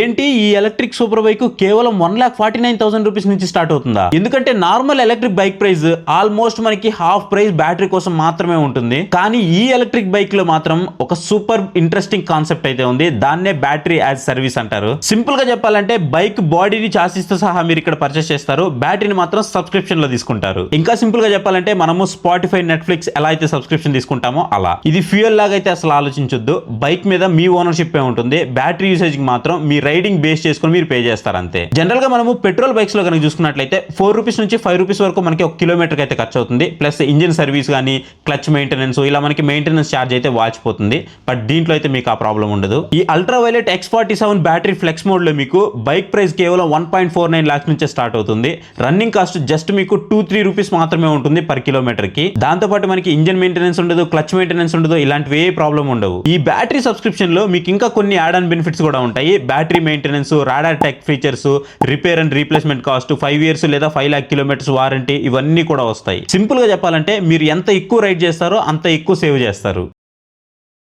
ఏంటి ఈ electric super bike కేవలం 1,49,000 రూపీస్ నుంచి స్టార్ట్ అవుతుందా? ఎందుకంటే normal electric bike price almost మనకి హాఫ్ ప్రైస్ బ్యాటరీ కోసం మాత్రమే ఉంటుంది. కానీ ఈ ఎలక్ట్రిక్ బైక్ లో మాత్రం ఒక సూపర్ ఇంట్రెస్టింగ్ కాన్సెప్ట్ అయితే ఉంది. దాన్నే బ్యాటరీ యాజ్ సర్వీస్ అంటారు. సింపుల్ గా చెప్పాలంటే బైక్ బాడీని చాసిస్ తో సహా మీరు ఇక్కడ పర్చేస్ చేస్తారు, బ్యాటరీని మాత్రం సబ్స్క్రిప్షన్ లో తీసుకుంటారు. ఇంకా సింపుల్ గా చెప్పాలంటే మనము స్పాటిఫై, నెట్ఫ్లిక్స్ ఎలా అయితే సబ్స్క్రిప్షన్ తీసుకుంటామో అలా. ఇది ఫ్యూయల్ లాగా అయితే అసలు ఆలోచించొద్దు. బైక్ మీద మీ ఓనర్షిప్ ఏ ఉంటుంది, బ్యాటరీ యూసేజ్ కి మాత్రం మీ రైడింగ్ బేస్ చేసుకుని మీరు పే చేస్తారు అంతే. జనరల్ గా మనము పెట్రోల్ బైక్స్ లో కనుక చూసుకున్నట్లయితే 4 రూపీస్ నుంచి 5 రూపీస్ వరకు మనకి ఒక కిలోమీటర్ అయితే ఖర్చు అవుతుంది. ప్లస్ ఇంజిన్ సర్వీస్ కానీ, క్లచ్ మెయింటెనెన్స్, ఇలా మనకి మెయింటెనెన్స్ ఛార్జ్ అయితే వాచిపోతుంది. బట్ దీంట్లో అయితే మీకు ఆ ప్రాబ్లం ఉండదు. ఈ ultra violet X47 battery flex mode లో మీకు బైక్ ప్రైస్ కేవలం 1.49 lakhs నుంచే స్టార్ట్ అవుతుంది. రన్నింగ్ కాస్ట్ జస్ట్ మీకు 2-3 రూపీస్ మాత్రమే ఉంటుంది పర్ కిలోమీటర్ కి. దాంతో పాటు మనకి ఇంజిన్ మెయింటెనెన్స్ ఉండదు, క్లచ్ మెయింటెనెన్స్ ఉండదు, ఇలాంటివి ఏ ప్రాబ్లం ఉండవు. ఈ బ్యాటరీ సబ్స్క్రిప్షన్ లో మీకు ఇంకా కొన్ని యాడ్ ఆన్ బెనిఫిట్స్ కూడా ఉంటాయి. Battery maintenance, radar tech features, repair and replacement cost, 5 years లేదా 5 lakh kilometers వారంటీ, ఇవన్నీ కూడా వస్తాయి. సింపుల్ గా చెప్పాలంటే మీరు ఎంత ఎక్కువ రైడ్ చేస్తారో అంత ఎక్కువ సేవ్ చేస్తారు.